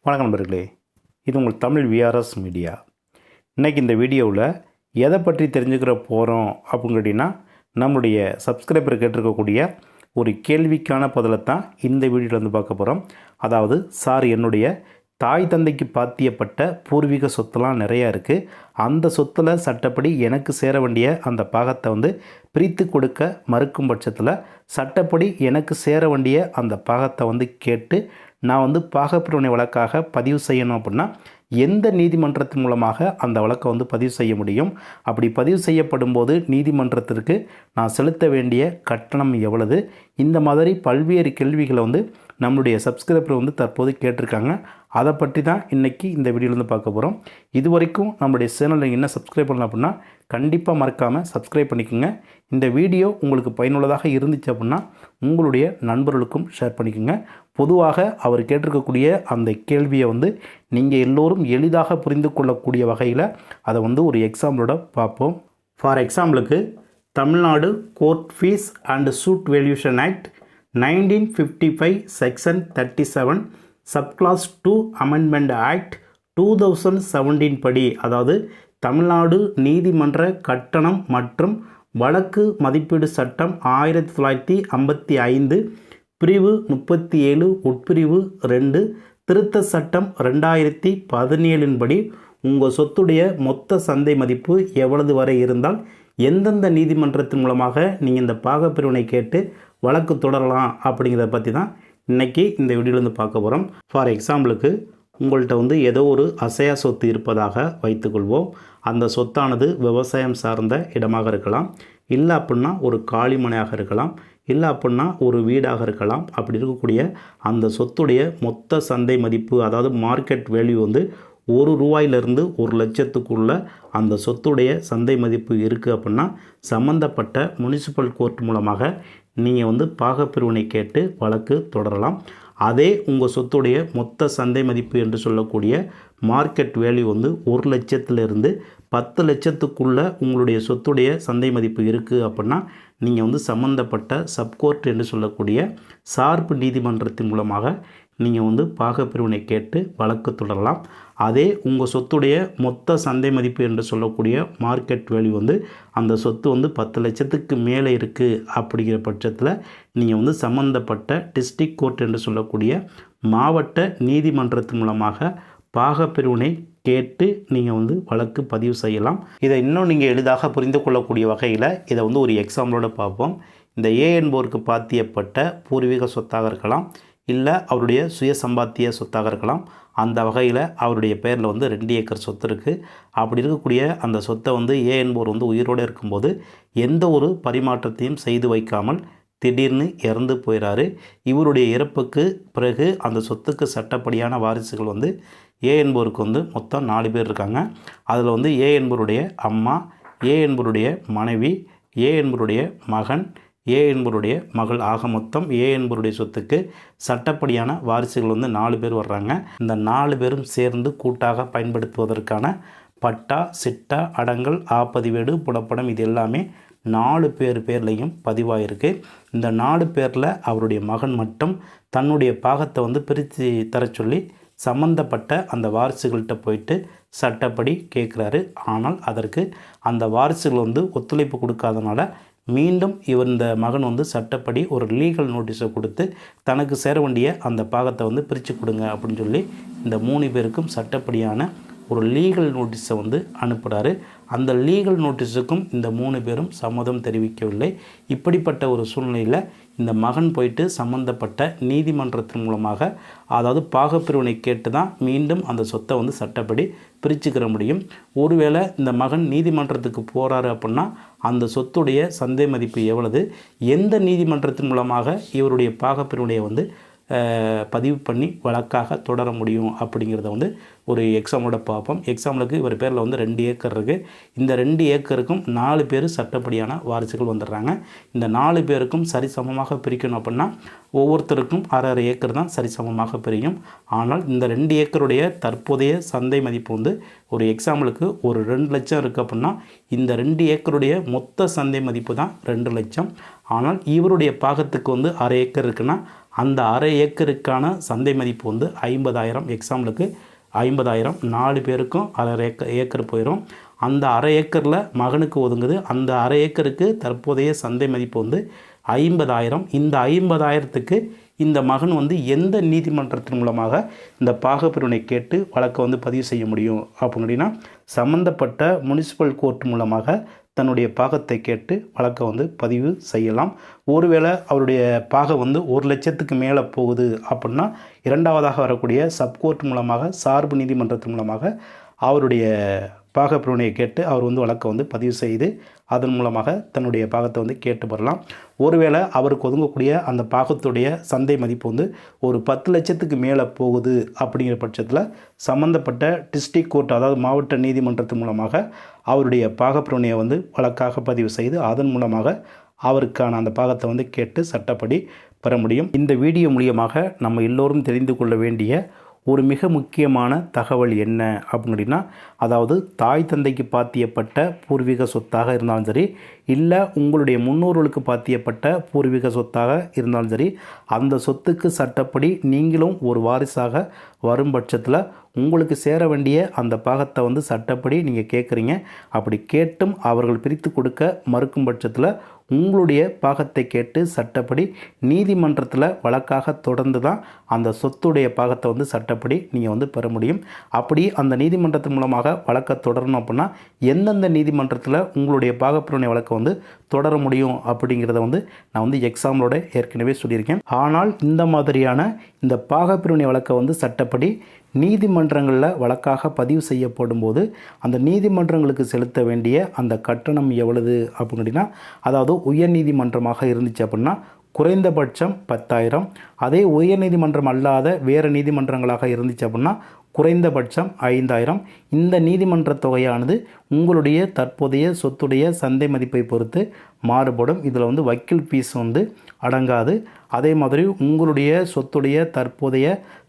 வணக்கம் நண்பர்களே, இது உங்கள் தமிழ் விஆர்எஸ் மீடியா. இன்றைக்கி இந்த வீடியோவில் எதை பற்றி தெரிஞ்சுக்கிற போகிறோம் அப்படின்னு கேட்டிங்கன்னா, நம்முடைய சப்ஸ்கிரைபர் கேட்டிருக்கக்கூடிய ஒரு கேள்விக்கான பதிலை தான் இந்த வீடியோவில் வந்து பார்க்க போகிறோம். அதாவது, சார், என்னுடைய தாய் தந்தைக்கு பாத்தியப்பட்ட பூர்வீக சொத்துலாம் நிறையா இருக்குது. அந்த சொத்தில் சட்டப்படி எனக்கு சேர வேண்டிய அந்த பாகத்தை வந்து பிரித்து கொடுக்க மறுக்கும் பட்சத்தில் சட்டப்படி எனக்கு சேர வேண்டிய அந்த பாகத்தை வந்து கேட்டு நான் வந்து பாகப்பிரிவினை வழக்காக பதிவு செய்யணும் அப்படின்னா எந்த நீதிமன்றத்தின் மூலமாக அந்த வழக்கை வந்து பதிவு செய்ய முடியும்? அப்படி பதிவு செய்யப்படும் போது நீதிமன்றத்திற்கு நான் செலுத்த வேண்டிய கட்டணம் எவ்வளவு? இந்த மாதிரி பல்வேறு கேள்விகளை வந்து நம்மளுடைய சப்ஸ்கிரைபர் வந்து தற்போது கேட்டிருக்காங்க. அதை பற்றி தான் இன்றைக்கி இந்த வீடியோவில் வந்து பார்க்க போகிறோம். இது வரைக்கும் நம்மளுடைய சேனலில் என்ன சப்ஸ்கிரைப் பண்ணலாம் அப்படின்னா கண்டிப்பாக மறக்காமல் சப்ஸ்கிரைப் பண்ணிக்கோங்க. இந்த வீடியோ உங்களுக்கு பயனுள்ளதாக இருந்துச்சு அப்படின்னா உங்களுடைய நண்பர்களுக்கும் ஷேர் பண்ணிக்கோங்க. பொதுவாக அவர் கேட்டிருக்கக்கூடிய அந்த கேள்வியை வந்து நீங்கள் எல்லோரும் எளிதாக புரிந்து கொள்ளக்கூடிய வகையில் அதை வந்து ஒரு எக்ஸாம்பிளோட பார்ப்போம். ஃபார் எக்ஸாம்பிளுக்கு, Tamil Nadu court fee and suit valuation act 1955 section 37 subclause 2 amendment act 2017 படி, அதாவது தமிழ்நாடு நீதிமன்ற கட்டணம் மற்றும் வழக்கு மதிப்பீடு சட்டம் 1955 பிரிவு 37 உட்பிரிவு 2 திருத்த சட்டம் 2017 படி உங்கள் சொத்துடைய மொத்த சந்தை மதிப்பு எவ்வளவு வரை இருந்தால் எந்தெந்த நீதிமன்றத்தின் மூலமாக நீங்கள் இந்த பாகப்பிரிவினை கேட்டு வழக்கு தொடரலாம் அப்படிங்கிறத பற்றி தான் இன்றைக்கி இந்த வீடியோவில் வந்து பார்க்க போகிறோம். ஃபார் எக்ஸாம்பிளுக்கு, உங்கள்கிட்ட வந்து ஏதோ ஒரு அசையா சொத்து இருப்பதாக வைத்துக்கொள்வோம். அந்த சொத்தானது விவசாயம் சார்ந்த இடமாக இருக்கலாம், இல்லை அப்படின்னா ஒரு காலிமனையாக இருக்கலாம், இல்லை அப்படின்னா ஒரு வீடாக இருக்கலாம். அப்படி இருக்கக்கூடிய அந்த சொத்துடைய மொத்த சந்தை மதிப்பு, அதாவது மார்க்கெட் வேல்யூ வந்து ₹1 1,00,000க்குள்ள அந்த சொத்துடைய சந்தை மதிப்பு இருக்குது அப்படின்னா சம்மந்தப்பட்ட முனிசிபல் கோர்ட் மூலமாக நீங்கள் வந்து பாகப்பிரிவினை கேட்டு வழக்கு தொடரலாம். அதே உங்கள் சொத்துடைய மொத்த சந்தை மதிப்பு என்று சொல்லக்கூடிய மார்க்கெட் வேல்யூ வந்து 1,00,000லிருந்து 10,00,000க்குள்ள உங்களுடைய சொத்துடைய சந்தை மதிப்பு இருக்குது அப்படின்னா நீங்கள் வந்து சம்மந்தப்பட்ட சப்கோர்ட் என்று சொல்லக்கூடிய சார்பு நீதிமன்றத்தின் மூலமாக நீங்கள் வந்து பாகப்பிரிவினை கேட்டு வழக்கு தொடரலாம். அதே உங்கள் சொத்துடைய மொத்த சந்தை மதிப்பு என்று சொல்லக்கூடிய மார்க்கெட் வேல்யூ வந்து அந்த சொத்து வந்து 10,00,000க்கு மேலே இருக்குது அப்படிங்கிற பட்சத்தில் நீங்கள் வந்து சம்மந்தப்பட்ட டிஸ்ட்ரிக்ட் கோர்ட் என்று சொல்லக்கூடிய மாவட்ட நீதிமன்றத்தின் மூலமாக பாகப்பிரிவினை கேட்டு நீங்கள் வந்து வழக்கு பதிவு செய்யலாம். இதை இன்னும் நீங்கள் எளிதாக புரிந்து கொள்ளக்கூடிய வகையில் இதை வந்து ஒரு எக்ஸாம்பிளோடு பார்ப்போம். இந்த ஏ என்பவருக்கு பாத்தியப்பட்ட பூர்வீக சொத்தாக இருக்கலாம், இல்லை அவருடைய சுய சம்பாத்திய சொத்தாக இருக்கலாம். அந்த வகையில் அவருடைய பேரில் வந்து 2 ஏக்கர் சொத்து இருக்குது. அப்படி இருக்கக்கூடிய அந்த சொத்தை வந்து ஏ என்பவர் வந்து உயிரோடு இருக்கும்போது எந்த ஒரு பரிமாற்றத்தையும் செய்து வைக்காமல் திடீர்னு இறந்து போயிடாரு. இவருடைய இறப்புக்கு பிறகு அந்த சொத்துக்கு சட்டப்படியான வாரிசுகள் வந்து ஏ என்பவருக்கு வந்து மொத்தம் 4 பேர் இருக்காங்க. அதில் வந்து ஏ என்பவருடைய அம்மா, ஏ என்பவருடைய மனைவி, ஏ என்பவருடைய மகன், ஏ என்பவருடைய மகள், ஆக மொத்தம் ஏ என்பவருடைய சொத்துக்கு சட்டப்படியான வாரிசுகள் வந்து 4 பேர் வர்றாங்க. இந்த 4 பேரும் சேர்ந்து கூட்டாக பயன்படுத்துவதற்கான பட்டா, சிட்டா, அடங்கல், ஆப்பதிவேடு, புலப்படம் இது எல்லாமே 4 பேர்லையும் பதிவாயிருக்கு. இந்த 4 பேரில் அவருடைய மகன் மட்டும் தன்னுடைய பாகத்தை வந்து பிரித்து தர சொல்லி சம்மந்தப்பட்ட அந்த வாரிசுகள்கிட்ட போயிட்டு சட்டப்படி கேட்குறாரு. ஆனால் அதற்கு அந்த வாரிசுகள் வந்து ஒத்துழைப்பு கொடுக்காதனால மீண்டும் இந்த மகன் வந்து சட்டப்படி ஒரு லீகல் நோட்டீஸை கொடுத்து தனக்கு சேர வேண்டிய அந்த பாகத்தை வந்து பிரித்து கொடுங்க அப்படின்னு சொல்லி இந்த 3 பேருக்கும் சட்டப்படியான ஒரு லீகல் நோட்டீஸை வந்து அனுப்புகிறாரு. அந்த லீகல் நோட்டீஸுக்கும் இந்த 3 பேரும் சம்மதம் தெரிவிக்கவில்லை. இப்படிப்பட்ட ஒரு சூழ்நிலையில் இந்த மகன் போயிட்டு சம்மந்தப்பட்ட நீதிமன்றத்தின் மூலமாக, அதாவது பாகப்பிரிவினை கேட்டு தான் மீண்டும் அந்த சொத்தை வந்து சட்டப்படி பிரிச்சுக்கிற முடியும். ஒருவேளை இந்த மகன் நீதிமன்றத்துக்கு போகிறாரு அப்படின்னா அந்த சொத்துடைய சந்தை மதிப்பு எவ்வளவு, எந்த நீதிமன்றத்தின் மூலமாக இவருடைய பாகப்பிரிவினையை வந்து பதிவு பண்ணி வழக்காக தொடர முடியும் அப்படிங்கிறத வந்து ஒரு எக்ஸாம்பிளோட பார்ப்போம். எக்ஸாம்பிளுக்கு இவர் பேரில் வந்து 2 ஏக்கர் இருக்குது. இந்த 2 ஏக்கருக்கும் 4 பேர் சட்டப்படியான வாரிசுகள் வந்துடுறாங்க. இந்த 4 பேருக்கும் சரிசமமாக பிரிக்கணும் அப்படின்னா ஒவ்வொருத்தருக்கும் 1/2 ஏக்கர் தான் சரிசமமாக பிரியும். ஆனால் இந்த 2 ஏக்கருடைய தற்போதைய சந்தை மதிப்பு வந்து ஒரு எக்ஸாம்பிளுக்கு ஒரு 2 லட்சம் இருக்குது அப்படின்னா இந்த 2 ஏக்கருடைய மொத்த சந்தை மதிப்பு தான் 2 லட்சம். ஆனால் இவருடைய பாகத்துக்கு வந்து 1/2 ஏக்கர் இருக்குன்னா அந்த அரை ஏக்கருக்கான சந்தை மதிப்பு வந்து 50,000. எக்ஸாம்பிளுக்கு 50,000 4 பேருக்கும் அரை ஏக்கர் போயிடும். அந்த அரை ஏக்கரில் மகனுக்கு ஒதுங்குது. அந்த அரை ஏக்கருக்கு தற்போதைய சந்தை மதிப்பு வந்து 50,000. இந்த 50,000த்துக்கு இந்த மகன் வந்து எந்த நீதிமன்றத்தின் மூலமாக இந்த பாகப்பிரிவினை கேட்டு வழக்கை வந்து பதிவு செய்ய முடியும் அப்படின்னா, சம்மந்தப்பட்ட முனிசிபல் கோர்ட் மூலமாக தன்னுடைய பாகத்தை கேட்டு வழக்கை வந்து பதிவு செய்யலாம். ஒருவேளை அவருடைய பாகம் வந்து 1,00,000த்துக்கு மேலே போகுது அப்படின்னா, இரண்டாவதாக வரக்கூடிய சப்கோர்ட் மூலமாக சார்பு நீதிமன்றத்தின் மூலமாக அவருடைய பாகப்பிரிவினையை கேட்டு அவர் வந்து வழக்கை வந்து பதிவு செய்து அதன் மூலமாக தன்னுடைய பாகத்தை வந்து கேட்டு பெறலாம். ஒருவேளை அவருக்கு ஒதுங்கக்கூடிய அந்த பாகத்துடைய சந்தை மதிப்பு வந்து ஒரு 10,00,000த்துக்கு மேலே போகுது அப்படிங்கிற பட்சத்தில் சம்மந்தப்பட்ட டிஸ்ட்ரிக்ட் கோர்ட், அதாவது மாவட்ட நீதிமன்றத்தின் மூலமாக அவருடைய பாகப்பிரிவினையை வந்து வழக்காக பதிவு செய்து அதன் மூலமாக அவருக்கான அந்த பாகத்தை வந்து கேட்டு சட்டப்படி பெற முடியும். இந்த வீடியோ மூலியமாக நம்ம எல்லோரும் தெரிந்து கொள்ள வேண்டிய ஒரு மிக முக்கியமான தகவல் என்ன அப்படின்னா, அதாவது தாய் தந்தைக்கு பாத்தியப்பட்ட பூர்வீக சொத்தாக இருந்தாலும் சரி, இல்லை உங்களுடைய முன்னோர்களுக்கு பாத்தியப்பட்ட பூர்வீக சொத்தாக இருந்தாலும் சரி, அந்த சொத்துக்கு சட்டப்படி நீங்களும் ஒரு வாரிசாக வரும் பட்சத்தில் உங்களுக்கு சேர வேண்டிய அந்த பாகத்தை வந்து சட்டப்படி நீங்கள் கேட்குறீங்க. அப்படி கேட்டும் அவர்கள் பிரித்து கொடுக்க மறுக்கும் பட்சத்தில் உங்களுடைய பாகத்தை கேட்டு சட்டப்படி நீதிமன்றத்தில் வழக்காக தொடர்ந்து தான் அந்த சொத்துடைய பாகத்தை வந்து சட்டப்படி நீங்கள் வந்து பெற முடியும். அப்படி அந்த நீதிமன்றத்தின் மூலமாக வழக்கை தொடரணும் அப்படின்னா எந்தெந்த நீதிமன்றத்தில் உங்களுடைய பாகப்பிரிவினை வழக்கை வந்து தொடர முடியும் அப்படிங்கிறத வந்து நான் வந்து எக்ஸாம்பிளோட ஏற்கனவே சொல்லியிருக்கேன். ஆனால் இந்த மாதிரியான இந்த பாகப்பிரிவினை வழக்கை வந்து சட்டப்படி நீதிமன்றங்களில் வழக்காக பதிவு செய்யப்படும் போது அந்த நீதிமன்றங்களுக்கு செலுத்த வேண்டிய அந்த கட்டணம் எவ்வளவு அப்படின்னா, அதாவது உயர் நீதிமன்றமாக இருந்துச்சு அப்படின்னா குறைந்தபட்சம் 10,000. அதே உயர்நீதிமன்றம் அல்லாத வேறு நீதிமன்றங்களாக இருந்துச்சு அப்படின்னா குறைந்தபட்சம் 5,000. இந்த நீதிமன்ற தொகையானது உங்களுடைய தற்போதைய சொத்துடைய சந்தை மதிப்பை பொறுத்து மாறுபடும். இதில் வந்து வக்கீல் ஃபீஸ் வந்து அடங்காது. அதே மாதிரி உங்களுடைய சொத்துடைய தற்போதைய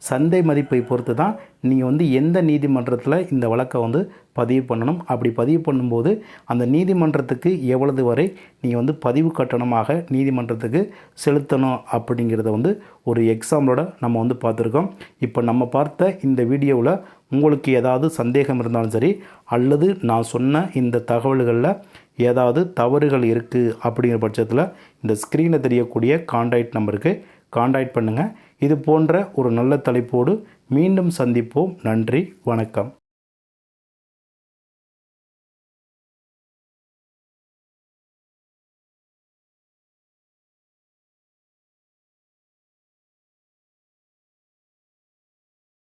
சந்தை மதிப்பை பொறுத்து தான் நீங்கள் வந்து எந்த நீதிமன்றத்தில் இந்த வழக்கை வந்து பதிவு பண்ணணும். அப்படி பதிவு பண்ணும்போது அந்த நீதிமன்றத்துக்கு எவ்வளவு வரை நீங்கள் வந்து பதிவு கட்டணமாக நீதிமன்றத்துக்கு செலுத்தணும் அப்படிங்கிறத வந்து ஒரு எக்ஸாம்பிளோட நம்ம வந்து பார்த்துருக்கோம். இப்போ நம்ம பார்த்த இந்த வீடியோவில் உங்களுக்கு ஏதாவது சந்தேகம் இருந்தாலும் சரி, அல்லது நான் சொன்ன இந்த தகவல்களில் ஏதாவது தவறுகள் இருக்குது அப்படிங்கிற பட்சத்தில் இந்த ஸ்க்ரீனில் தெரியக்கூடிய கான்டாக்ட் நம்பருக்கு கான்டாக்ட் பண்ணுங்கள். இது போன்ற ஒரு நல்ல தலைப்போடு மீண்டும் சந்திப்போம். நன்றி, வணக்கம்.